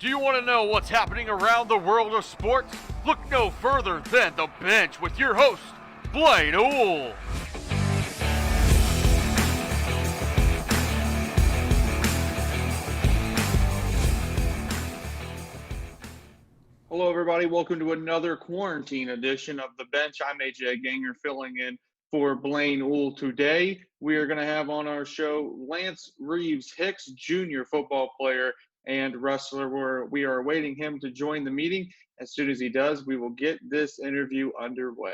Do you want to know what's happening around the world of sports? Look no further than The Bench with your host, Blaine Owl. Hello, everybody. Welcome to another quarantine edition of The Bench. I'm AJ Ganger filling in for Blaine Owl. Today, we are going to have on our show Lance Reeves-Hicks, junior football player and wrestler. We are awaiting him to join the meeting. As soon as he does, we will get this interview underway.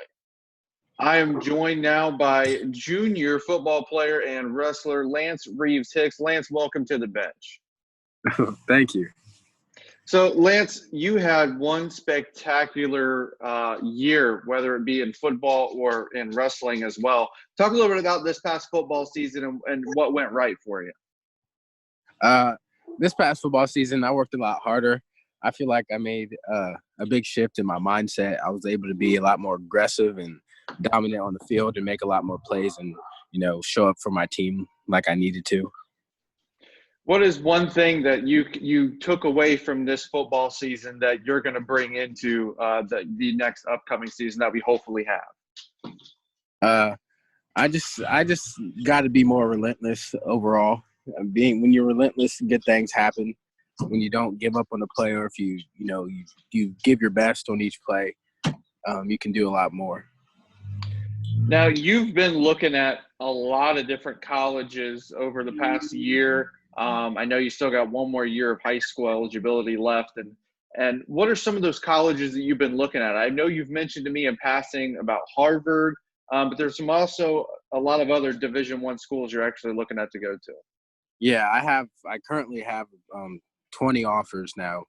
I am joined now by junior football player and wrestler Lance Reeves-Hicks. Lance, welcome to The Bench. Thank you. So, Lance, you had one spectacular year, whether it be in football or in wrestling as well. Talk a little bit about this past football season and what went right for you. This past football season, I worked a lot harder. I feel like I made a big shift in my mindset. I was able to be a lot more aggressive and dominant on the field and make a lot more plays and, show up for my team like I needed to. What is one thing that you took away from this football season that you're going to bring into the next upcoming season that we hopefully have? I just got to be more relentless overall. When you're relentless, good things happen. When you don't give up on the play, or if you give your best on each play, you can do a lot more. Now, you've been looking at a lot of different colleges over the past year. I know you still got one more year of high school eligibility left. And what are some of those colleges that you've been looking at? I know you've mentioned to me in passing about Harvard, but there's also a lot of other Division I schools you're actually looking at to go to. Yeah, I currently have 20 offers now.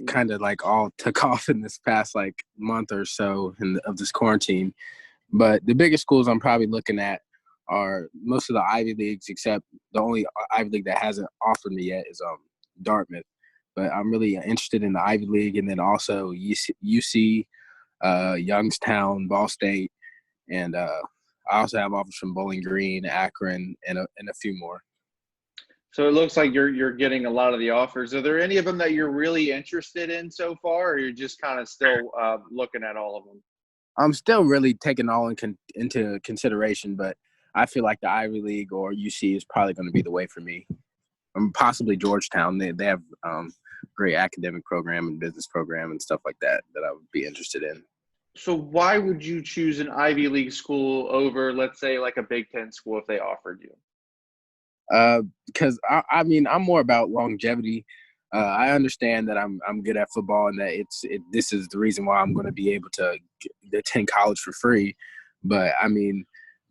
Kind of like all took off in this past month or so of this quarantine. But the biggest schools I'm probably looking at are most of the Ivy Leagues, except the only Ivy League that hasn't offered me yet is Dartmouth. But I'm really interested in the Ivy League, and then also UC, Youngstown, Ball State, and I also have offers from Bowling Green, Akron, and a few more. So it looks like you're getting a lot of the offers. Are there any of them that you're really interested in so far, or you're just kind of still looking at all of them? I'm still really taking all into consideration, but I feel like the Ivy League or UC is probably going to be the way for me. Possibly Georgetown. They have great academic program and business program and stuff like that I would be interested in. So why would you choose an Ivy League school over, let's say, like a Big Ten school if they offered you? Because I'm more about longevity. I understand that I'm good at football and that this is the reason why I'm going to be able to attend college for free. But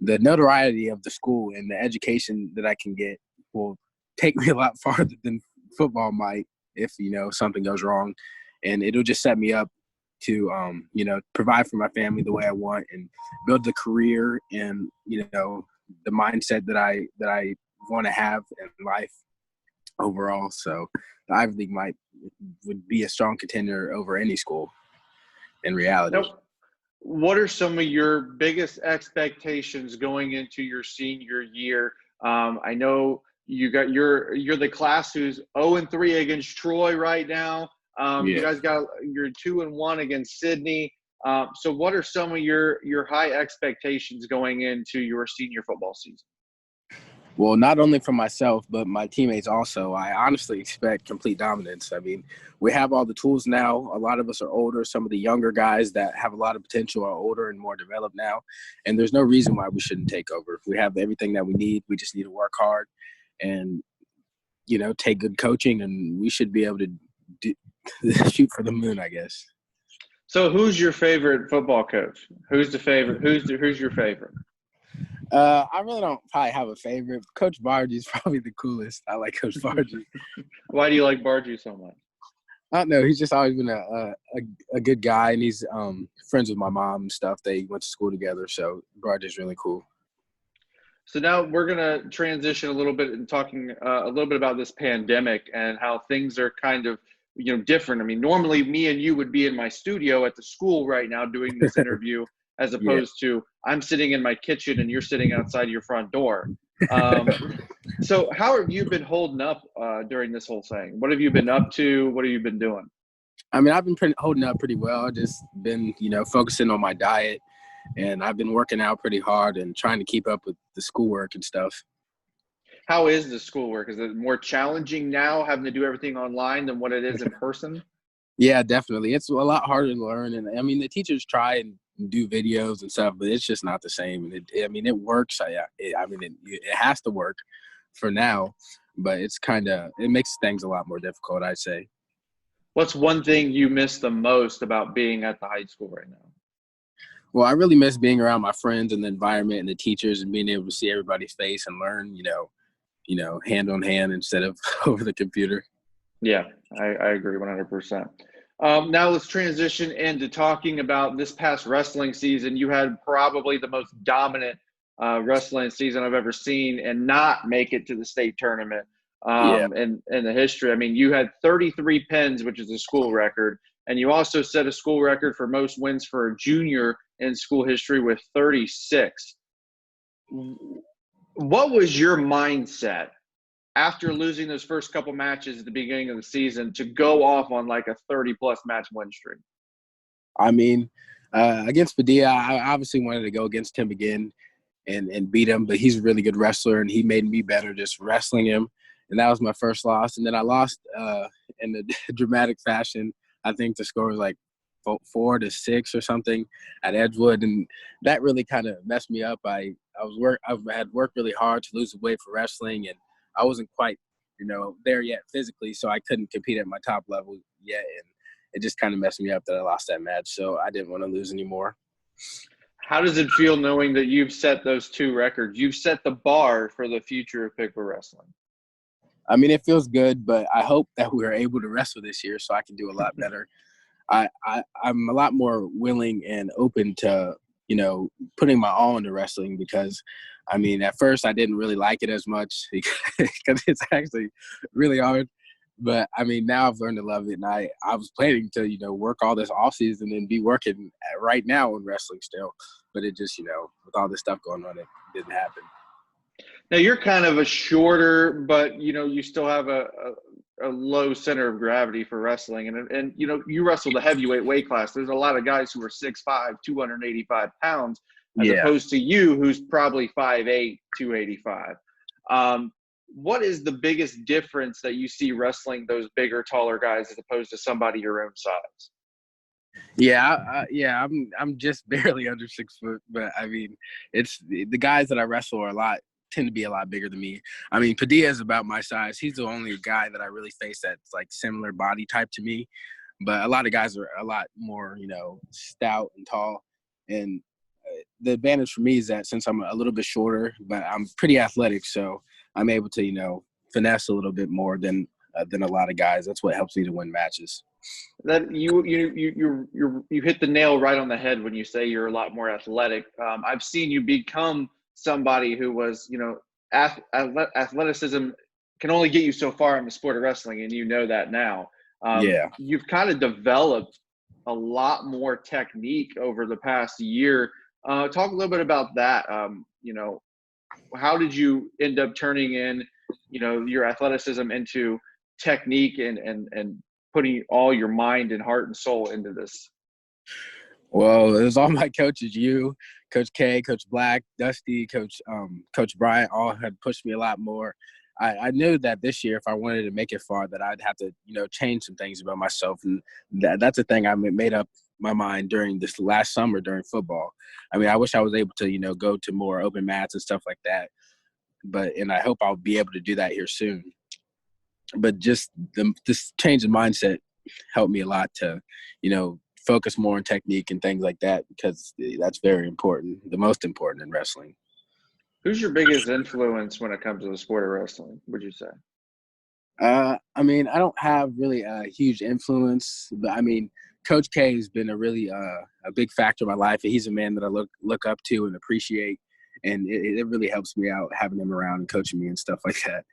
the notoriety of the school and the education that I can get will take me a lot farther than football might if, something goes wrong. And it'll just set me up to, provide for my family the way I want and build the career and, the mindset that I want to have in life overall. So the Ivy League would be a strong contender over any school in reality. Nope. What are some of your biggest expectations going into your senior year? I know you're the class who's 0-3 against Troy right now. You guys you're 2-1 against Sydney. So what are some of your high expectations going into your senior football season? Well, not only for myself, but my teammates also. I honestly expect complete dominance. We have all the tools now. A lot of us are older. Some of the younger guys that have a lot of potential are older and more developed now. And there's no reason why we shouldn't take over. We have everything that we need. We just need to work hard and, take good coaching, and we should be able to shoot for the moon, I guess. So who's your favorite football coach? Who's the favorite? Who's your favorite? I really don't probably have a favorite. Coach Bargy is probably the coolest. I like Coach Bargy. Why do you like Bargy so much? I don't know. He's just always been a good guy, and he's friends with my mom and stuff. They went to school together, so Bargy's really cool. So now we're going to transition a little bit and talking a little bit about this pandemic and how things are kind of, different. Normally me and you would be in my studio at the school right now doing this interview as opposed to I'm sitting in my kitchen and you're sitting outside your front door. Um, so how have you been holding up during this whole thing? What have you been up to? What have you been doing? I mean, I've been holding up pretty well. I've just been, focusing on my diet, and I've been working out pretty hard and trying to keep up with the schoolwork and stuff. How is the schoolwork? Is it more challenging now having to do everything online than what it is in person? Yeah, definitely. It's a lot harder to learn, and I mean, the teachers try and do videos and stuff, but it's just not the same. And it works. It has to work for now, but it makes things a lot more difficult, I'd say. What's one thing you miss the most about being at the high school right now? Well, I really miss being around my friends and the environment and the teachers and being able to see everybody's face and learn, hand on hand instead of over the computer. Yeah, I agree 100%. Now let's transition into talking about this past wrestling season. You had probably the most dominant wrestling season I've ever seen and not make it to the state tournament Yeah. in the history. I mean, you had 33 pins, which is a school record, and you also set a school record for most wins for a junior in school history with 36. What was your mindset after losing those first couple matches at the beginning of the season to go off on like a 30-plus match win streak? I mean, against Padilla, I obviously wanted to go against him again and beat him, but he's a really good wrestler, and he made me better just wrestling him. And that was my first loss. And then I lost in a dramatic fashion. I think the score was like 4-6 or something at Edgewood, and that really kind of messed me up. I had worked really hard to lose the weight for wrestling, and I wasn't quite, there yet physically, so I couldn't compete at my top level yet, and it just kind of messed me up that I lost that match. So I didn't want to lose anymore. How does it feel knowing that you've set those two records? You've set the bar for the future of pickle wrestling. I mean, it feels good, but I hope that we are able to wrestle this year so I can do a lot better. I'm a lot more willing and open to, putting my all into wrestling because, I mean, at first I didn't really like it as much because it's actually really hard. But, I mean, now I've learned to love it, and I was planning to, work all this offseason and be working right now in wrestling still. But it just, with all this stuff going on, it didn't happen. Now you're kind of a shorter, but you still have a low center of gravity for wrestling, and you wrestle the heavyweight weight class. There's a lot of guys who are 6'5", 285 pounds, as opposed to you, who's probably 5'8", 285. What is the biggest difference that you see wrestling those bigger, taller guys as opposed to somebody your own size? Yeah, I'm just barely under 6 foot, but I mean, it's the guys that I wrestle tend to be a lot bigger than me. I mean, Padilla is about my size. He's the only guy that I really face that's like similar body type to me. But a lot of guys are a lot more, stout and tall. And the advantage for me is that since I'm a little bit shorter, but I'm pretty athletic, so I'm able to, finesse a little bit more than a lot of guys. That's what helps me to win matches. That you hit the nail right on the head when you say you're a lot more athletic. I've seen you become somebody who was, athleticism can only get you so far in the sport of wrestling, and you know that now. You've kind of developed a lot more technique over the past year. Talk a little bit about that. How did you end up turning in, your athleticism into technique and putting all your mind and heart and soul into this? Well, it was all my coaches, you, Coach K, Coach Black, Dusty, Coach Bryant, all had pushed me a lot more. I knew that this year, if I wanted to make it far, that I'd have to, change some things about myself. And that's a thing I made up my mind during this last summer during football. I mean, I wish I was able to, go to more open mats and stuff like that. And I hope I'll be able to do that here soon. But just this change in mindset helped me a lot to, focus more on technique and things like that, because that's very important, the most important in wrestling. Who's your biggest influence when it comes to the sport of wrestling, would you say? I mean, I don't have really a huge influence, but I mean, Coach K has been a big factor in my life. He's a man that I look up to and appreciate, and it really helps me out having him around and coaching me and stuff like that.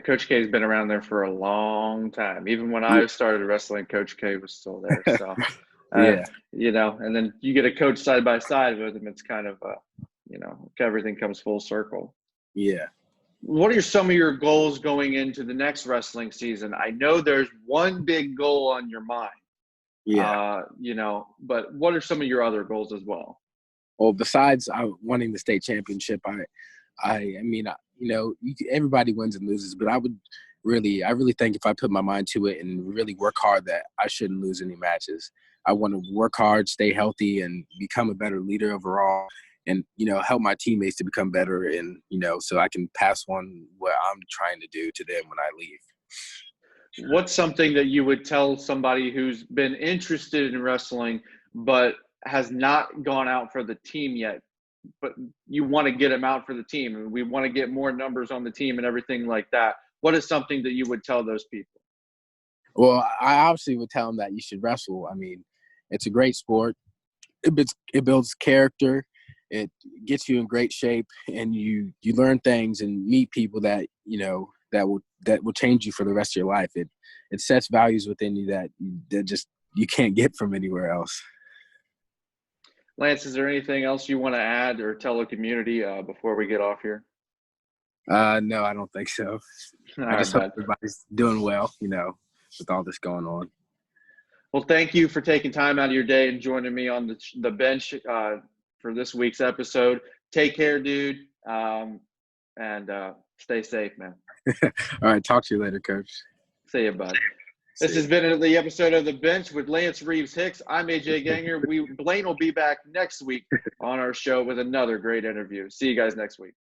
Coach K has been around there for a long time. Even when I started wrestling, Coach K was still there. So, and then you get a coach side by side with him. It's kind of, everything comes full circle. Yeah. What are some of your goals going into the next wrestling season? I know there's one big goal on your mind, Yeah. but what are some of your other goals as well? Well, besides winning the state championship, everybody wins and loses, but I really think if I put my mind to it and really work hard, that I shouldn't lose any matches. I want to work hard, stay healthy, and become a better leader overall, and help my teammates to become better, and so I can pass on what I'm trying to do to them when I leave. What's something that you would tell somebody who's been interested in wrestling but has not gone out for the team yet, but you want to get them out for the team, and we want to get more numbers on the team and everything like that? What is something that you would tell those people? Well, I obviously would tell them that you should wrestle. I mean, it's a great sport. It builds character. It gets you in great shape, and you learn things and meet people that that will change you for the rest of your life. It sets values within you that just you can't get from anywhere else. Lance, is there anything else you want to add or tell the community before we get off here? No, I don't think so. I I just hope bet. everybody's doing well, with all this going on. Well, thank you for taking time out of your day and joining me on the bench for this week's episode. Take care, dude, and stay safe, man. All right, talk to you later, Coach. See you, bud. This has been the episode of The Bench with Lance Reeves-Hicks. I'm AJ Ganger. Blaine will be back next week on our show with another great interview. See you guys next week.